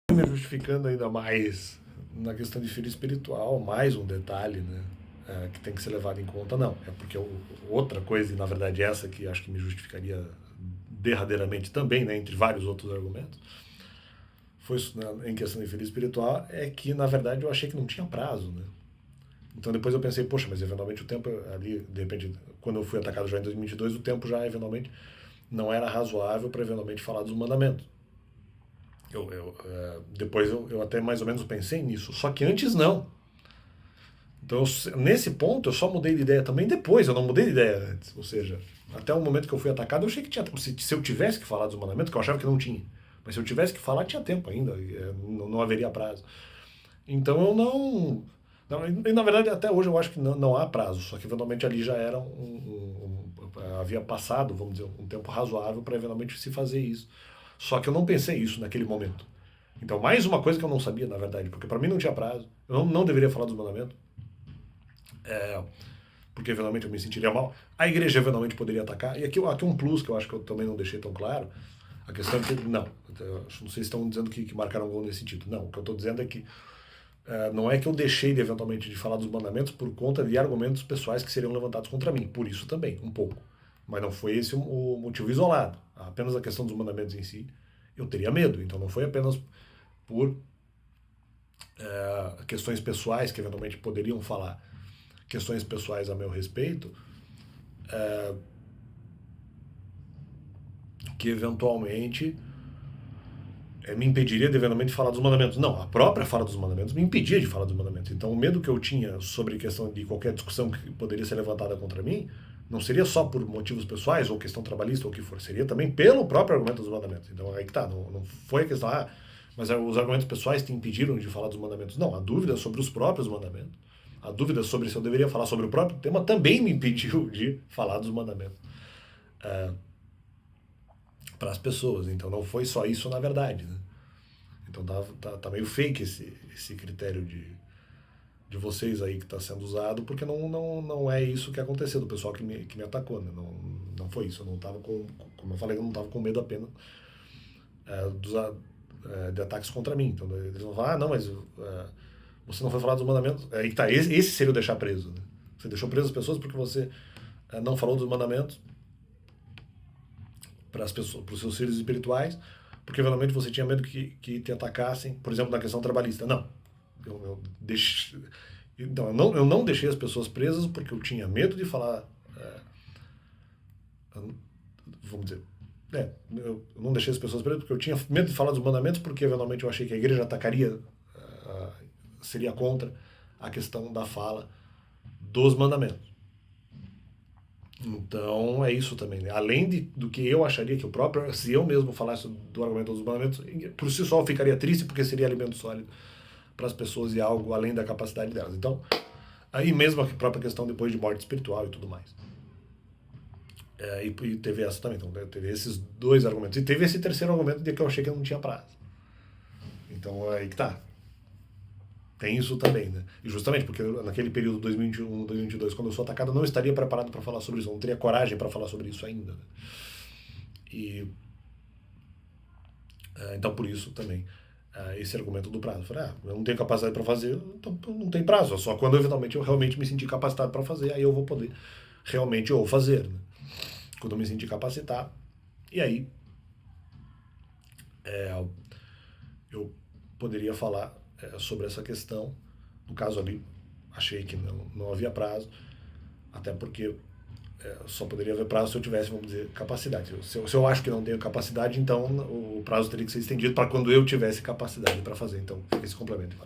Me justificando ainda mais na questão de filho espiritual, mais um detalhe, né, que tem que ser levado em conta, não. É porque outra coisa, e na verdade essa que acho que me justificaria derradeiramente também, né, entre vários outros argumentos, foi em questão de filho espiritual, é que na verdade eu achei que não tinha prazo, né. Então depois eu pensei, poxa, mas eventualmente o tempo ali, de repente, quando eu fui atacado já em 2022, o tempo já eventualmente não era razoável para eventualmente falar dos mandamentos. Depois eu até mais ou menos pensei nisso, só que antes não. Então, nesse ponto, eu só mudei de ideia também depois, eu não mudei de ideia antes. Ou seja, até o momento que eu fui atacado, eu achei que tinha tempo. Se eu tivesse que falar dos mandamentos, que eu achava que não tinha, mas se eu tivesse que falar, tinha tempo ainda, não haveria prazo. Então eu e na verdade, até hoje eu acho que não há prazo, só que eventualmente ali já era havia passado, vamos dizer, um tempo razoável para eventualmente se fazer isso. Só que eu não pensei isso naquele momento. Então, mais uma coisa que eu não sabia, na verdade, porque para mim não tinha prazo, eu não deveria falar dos mandamentos, porque eventualmente eu me sentiria mal. A igreja eventualmente poderia atacar. E aqui um plus que eu acho que eu também não deixei tão claro. A questão é que, não sei se estão dizendo que marcaram gol nesse sentido. Não, o que eu estou dizendo é que não é que eu deixei de eventualmente de falar dos mandamentos por conta de argumentos pessoais que seriam levantados contra mim. Por isso também, um pouco. Mas não foi esse o motivo isolado. Apenas a questão dos mandamentos em si, eu teria medo. Então não foi apenas por questões pessoais que eventualmente poderiam falar questões pessoais a meu respeito, que eventualmente me impediria de eventualmente falar dos mandamentos. Não, a própria fala dos mandamentos me impedia de falar dos mandamentos. Então o medo que eu tinha sobre questão de qualquer discussão que poderia ser levantada contra mim, não seria só por motivos pessoais ou questão trabalhista ou o que for, seria também pelo próprio argumento dos mandamentos. Então aí que tá, não foi a questão, mas os argumentos pessoais te impediram de falar dos mandamentos. Não, a dúvida sobre os próprios mandamentos, a dúvida sobre se eu deveria falar sobre o próprio tema também me impediu de falar dos mandamentos para as pessoas. Então não foi só isso na verdade, né? Então tá meio fake esse critério de vocês aí que está sendo usado, porque não é isso que aconteceu do pessoal que me atacou, né? Não foi isso. Eu não estava como eu falei, eu não estava com medo apenas de ataques contra mim. Então eles vão falar, não, mas você não foi falar dos mandamentos. Aí tá, esse seria o deixar preso, né? Você deixou preso as pessoas porque você não falou dos mandamentos para as pessoas, para os seus filhos espirituais, porque eventualmente você tinha medo que te atacassem, por exemplo, na questão trabalhista. Não. Então, eu não deixei as pessoas presas porque eu tinha medo de falar. Vamos dizer. Eu não deixei as pessoas presas porque eu tinha medo de falar dos mandamentos, porque eventualmente eu achei que a igreja atacaria, seria contra a questão da fala dos mandamentos. Então é isso também, né? Além do que eu acharia que se eu mesmo falasse do argumento dos mandamentos, por si só eu ficaria triste porque seria alimento sólido para as pessoas e algo além da capacidade delas. Então, aí mesmo a própria questão depois de morte espiritual e tudo mais. E teve essa também, então teve esses dois argumentos. E teve esse terceiro argumento de que eu achei que eu não tinha prazo. Então aí que tá. Tem isso também, né? E justamente porque naquele período 2021, 2022, quando eu sou atacado, eu não estaria preparado para falar sobre isso, eu não teria coragem para falar sobre isso ainda. Né? E então por isso também esse argumento do prazo. Eu falei, eu não tenho capacidade para fazer, então não tem prazo. Só quando eventualmente eu realmente me sentir capacitado para fazer, aí eu vou poder realmente ou fazer. Né? Quando eu me sentir capacitado. E aí eu poderia falar sobre essa questão. No caso ali, achei que não havia prazo, até porque só poderia haver prazo se eu tivesse, vamos dizer, capacidade. Se eu acho que não tenho capacidade, então o prazo teria que ser estendido para quando eu tivesse capacidade para fazer. Então, fica esse complemento.